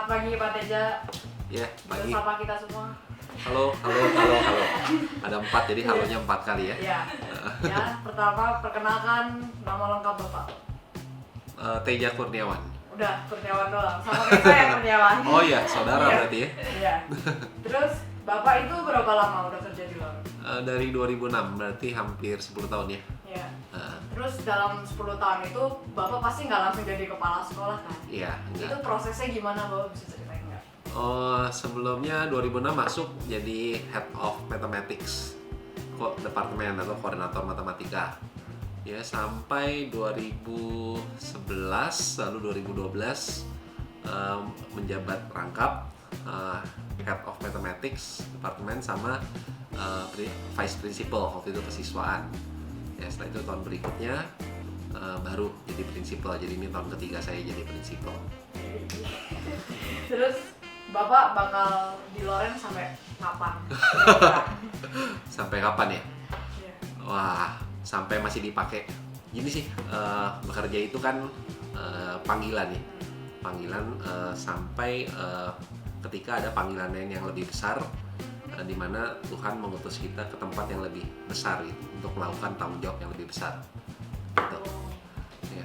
pagi Pak Teja. Ya, pagi. Bersama kita semua. Halo. Ada 4, jadi halonya 4 kali ya. Iya. Ya, pertama perkenalkan nama lengkap Bapak. Teja Kurniawan. Udah, Kurniawan doang. Sama kayak saya Kurniawan. Oh iya, saudara Iya. berarti ya. Iya. Terus Bapak itu berapa lama udah kerja di luar? Dari 2006, berarti hampir 10 tahun ya. Iya. Uh, Terus dalam 10 tahun itu Bapak pasti nggak langsung jadi kepala sekolah kan? Iya, Itu enggak. prosesnya gimana Bapak bisa ceritain nggak? Sebelumnya 2006 masuk jadi Head of Mathematics, departemen atau koordinator matematika. Ya, sampai 2011, lalu 2012 menjabat rangkap Head of Mathematics departemen sama Vice Principal, waktu itu kesiswaan. Ya, setelah itu tahun berikutnya baru jadi principal. Jadi ini tahun ketiga saya jadi principal. Terus Bapak bakal di Loren sampai kapan? Sampai kapan ya? Iya. Wah, sampai masih dipakai. Gini sih, bekerja itu kan panggilan ya. Panggilan sampai ketika ada panggilan lain yang lebih besar, di mana Tuhan mengutus kita ke tempat yang lebih besar gitu, untuk melakukan tanggung jawab yang lebih besar. Gitu. Ya.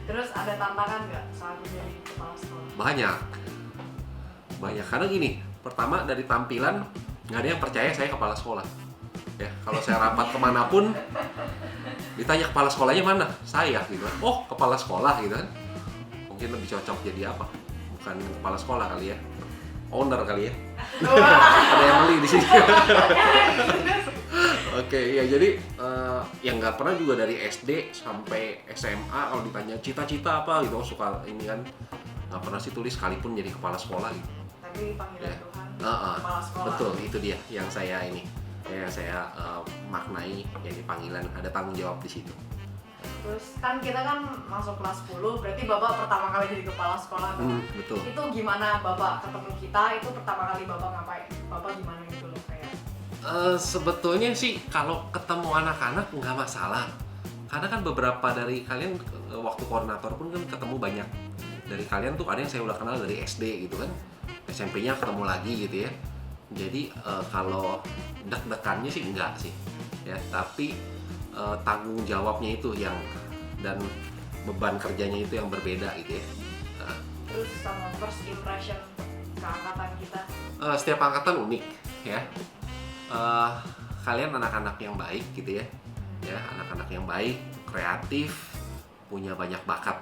Terus ada tantangan nggak saat menjadi kepala sekolah? Banyak, karena gini, pertama dari tampilan nggak ada yang percaya saya kepala sekolah. Ya, kalau saya rapat kemanapun ditanya kepala sekolahnya mana, saya gitu. Oh, kepala sekolah gitu kan, mungkin lebih cocok jadi apa? Bukan kepala sekolah kali ya, owner kali ya. Ada yang beli di sini. Oke, ya jadi yang nggak pernah juga dari SD sampai SMA kalau ditanya cita-cita apa gitu, suka ini kan nggak pernah sih tulis sekalipun jadi kepala sekolah gitu. Tapi panggilan Ya. Tuhan kepala sekolah. Betul, itu dia yang saya maknai, jadi panggilan, ada tanggung jawab di situ. Terus kan kita kan masuk kelas 10, berarti Bapak pertama kali jadi kepala sekolah kan? Betul. Itu gimana Bapak ketemu kita, itu pertama kali Bapak ngapain? Bapak gimana gitu loh kayak? Sebetulnya sih kalau ketemu anak-anak nggak masalah, karena kan beberapa dari kalian waktu koordinator pun kan ketemu banyak dari kalian tuh, ada yang saya udah kenal dari SD gitu kan, SMP-nya ketemu lagi gitu ya. Jadi kalau deg-degannya sih enggak sih ya, tapi tanggung jawabnya itu yang, dan beban kerjanya itu yang berbeda gitu ya. Terus sama first impression ke angkatan kita? Setiap angkatan unik ya. Kalian anak-anak yang baik gitu ya, anak-anak yang baik, kreatif, punya banyak bakat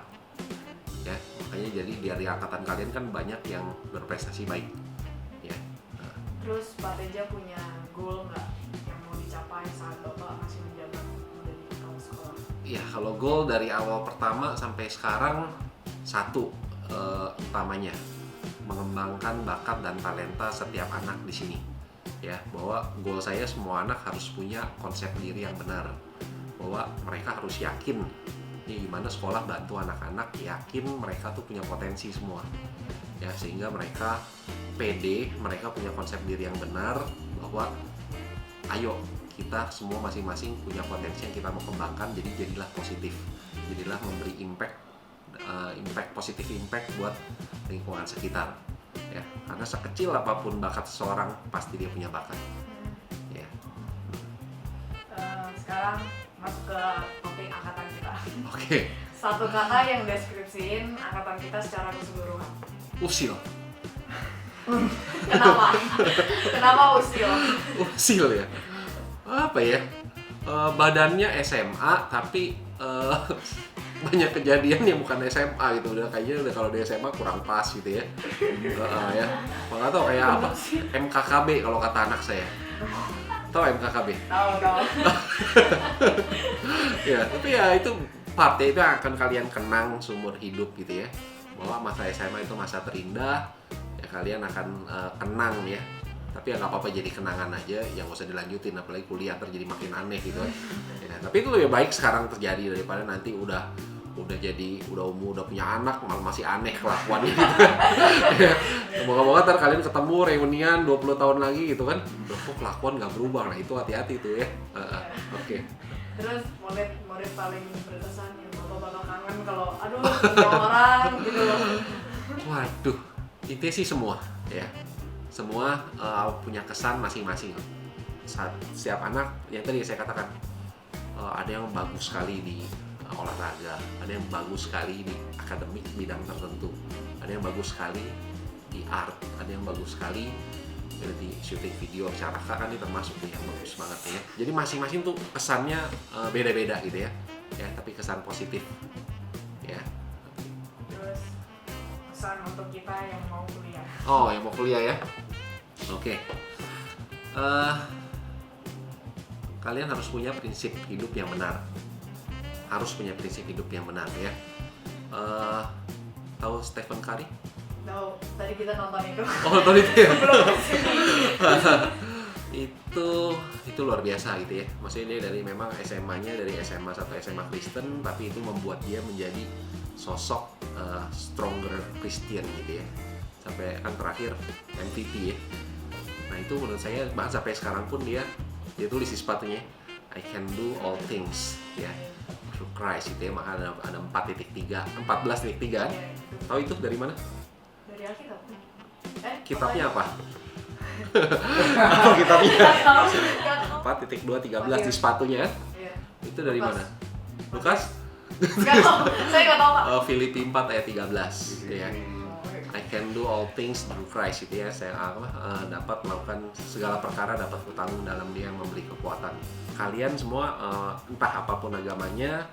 ya. Makanya jadi dari angkatan kalian kan banyak yang berprestasi baik ya. Terus Pak Teja punya goal nggak yang mau dicapai saat Bapak masih menjabat menjadi kepala sekolah? Ya, kalau goal dari awal pertama sampai sekarang satu, utamanya mengembangkan bakat dan talenta setiap anak di sini. Ya, bahwa goal saya semua anak harus punya konsep diri yang benar, bahwa mereka harus yakin ini gimana sekolah bantu anak-anak yakin mereka tuh punya potensi semua ya, sehingga mereka pede, mereka punya konsep diri yang benar, bahwa ayo kita semua masing-masing punya potensi yang kita mau kembangkan, jadi jadilah positif, jadilah memberi positif impact buat lingkungan sekitar ya, karena sekecil apapun bakat seseorang pasti dia punya bakat ya. Sekarang masuk ke topik angkatan kita. Oke. Satu kata yang deskripsiin angkatan kita secara keseluruhan. Usil. Kenapa? Kenapa usil? Usil ya, apa ya, badannya SMA tapi banyak kejadian yang bukan SMA gitu, udah kayaknya udah kalau di SMA kurang pas gitu ya. Ya, nggak tahu kayak apa, MKKB kalau kata anak saya. Tahu MKKB? Tahu. Ya, tapi ya itu part ya, itu akan kalian kenang seumur hidup gitu ya, bahwa masa SMA itu masa terindah ya, kalian akan kenang ya. Tapi ya nggak apa-apa, jadi kenangan aja, yang nggak usah dilanjutin, apalagi kuliah terjadi makin aneh gitu ya. Tapi itu lebih baik sekarang terjadi daripada nanti udah umur, udah punya anak malah masih aneh kelakuannya gitu kan. Ya, semoga-moga ntar kalian ketemu reunian 20 tahun lagi gitu kan, loh kok kelakuan nggak berubah, nah itu hati-hati tuh ya. Oke. Terus murid paling berkesan yang Bapak bakal kangen kalau aduh punya orang gitu loh. Waduh, intinya sih semua ya. Semua punya kesan masing-masing. Setiap anak, yang tadi saya katakan, ada yang bagus sekali di olahraga, ada yang bagus sekali di akademik bidang tertentu, ada yang bagus sekali di art, ada yang bagus sekali di syuting video. Caraka kan ini termasuk nih yang bagus banget ya. Jadi masing-masing tuh kesannya beda-beda gitu ya. Ya, tapi kesan positif ya. Terus pesan untuk kita yang mau kuliah. Oh, yang mau kuliah ya. Oke. Kalian harus punya prinsip hidup yang benar. Harus punya prinsip hidup yang benar ya. Tahu Stephen Curry? Tahu, tadi kita nonton itu. Oh, tadi itu ya. Belum kesini. itu luar biasa gitu ya. Maksudnya dia dari memang SMA-nya dari SMA 1 SMA Kristen, tapi itu membuat dia menjadi sosok stronger Christian gitu ya. Sampai kan terakhir MVP ya. Nah, itu menurut saya bahkan sampai sekarang pun dia tulis di sepatunya, I can do all things ya through Christ gitu ya. Maka ada 14.3 kan? Tahu itu dari mana? Dari Alkitab. Kitabnya apa? Oh, kitabnya 4.2.13 di sepatunya. Iya. Itu dari Lukas. mana? Lukas? Nggak tahu, saya nggak tahu Pak. Filipi 4 ayat 13 ya. I can do all things through Christ gitu ya. Saya dapat melakukan segala perkara, dapat bertanggung dalam Dia yang memberi kekuatan. Kalian semua entah apapun agamanya,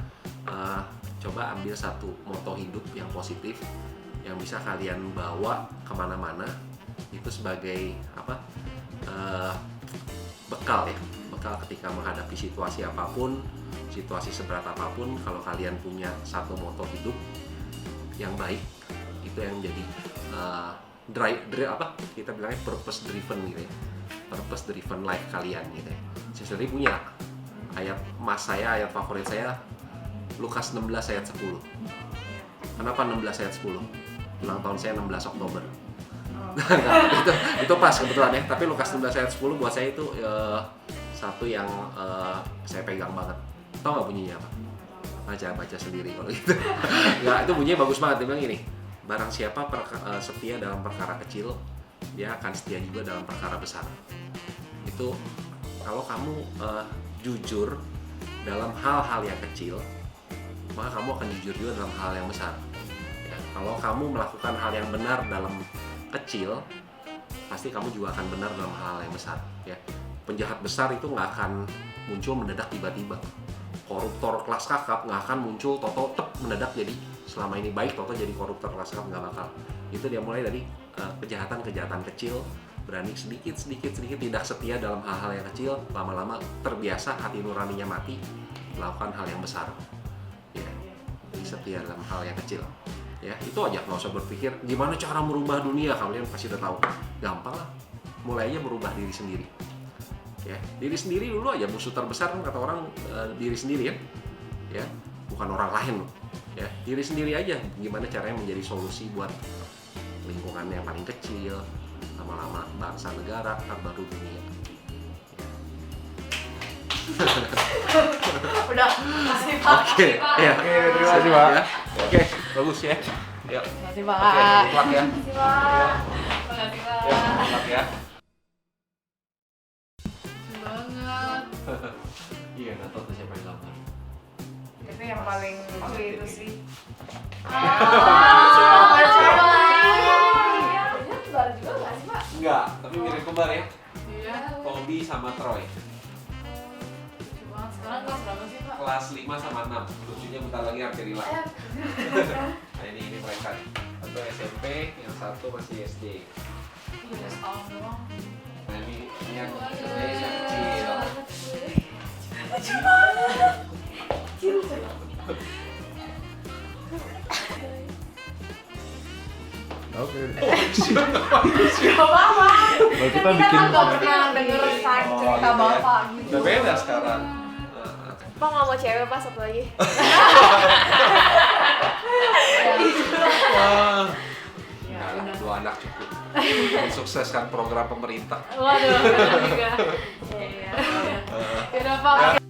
coba ambil satu moto hidup yang positif yang bisa kalian bawa kemana-mana. Itu sebagai bekal ya, bekal ketika menghadapi situasi apapun, situasi seberat apapun. Kalau kalian punya satu moto hidup yang baik, itu yang menjadi kita bilangnya purpose driven gitu ya, purpose driven life kalian gitu ya. Saya sendiri punya ayat ayat favorit saya Lukas 16 ayat 10. Kenapa 16 ayat 10? Ulang tahun saya 16 Oktober. itu pas kebetulan ya. Tapi Lukas 16 ayat 10 buat saya itu satu yang saya pegang banget. Tahu nggak bunyinya apa? Baca sendiri kalau gitu. Nggak, itu bunyinya bagus banget. Dia bilang gini, barang siapa setia dalam perkara kecil, dia akan setia juga dalam perkara besar. Itu kalau kamu jujur dalam hal-hal yang kecil, maka kamu akan jujur juga dalam hal yang besar. Ya, kalau kamu melakukan hal yang benar dalam kecil, pasti kamu juga akan benar dalam hal yang besar. Ya, penjahat besar itu nggak akan muncul mendadak tiba-tiba. Koruptor kelas kakap nggak akan muncul toto mendadak jadi selama ini baik toto jadi koruptor kelas kakap, nggak bakal. Itu dia mulai dari kejahatan kecil, berani sedikit tidak setia dalam hal-hal yang kecil, lama-lama terbiasa, hati nuraninya mati, melakukan hal yang besar. Ya, setia dalam hal yang kecil. Ya, itu aja, nggak usah berpikir gimana cara merubah dunia, kalian pasti udah tahu. Gampang lah, mulai aja merubah diri sendiri. Ya, diri sendiri dulu aja, musuh terbesar kan kata orang diri sendiri ya, bukan orang lain loh. Ya, diri sendiri aja, gimana caranya menjadi solusi buat lingkungan yang paling kecil, lama-lama bangsa negara, baru dunia. Udah, kasih Pak. Oke, ya. Terima kasih Pak. Ya. Oke, bagus ya. Yuk. Kasih Pak. Oke, mutlak ya. Kasih Pak. Makasih Pak. Ya, mutlak ya. Banget. Iya, nggak tahu tuh siapa yang gambar. Itu yang paling lucu itu sih. Baru juga nggak sih Pak? Enggak, tapi mirip kembar ya. Iya. Toby sama Troy. Lucu banget. Sekarang kelas berapa sih Pak? Kelas 5 sama 6. Lucunya bentar lagi hampir hilang. Nah, ini mereka. Satu SMP, yang satu masih SD. Udah setahun doang. Nah, ini yang kecil. Lucu banget. Oke. Gak apa-apa. Kalau kita bikin kan gak pernah denger cerita gitu ya. bapak gitu. Udah beda sekarang. Pak nggak mau cewek Pak satu lagi. Wah. Ya, Nah, udah. 2 anak cukup. Mensukseskan program pemerintah. Waduh, bener juga. Iya. Yaudah Pak.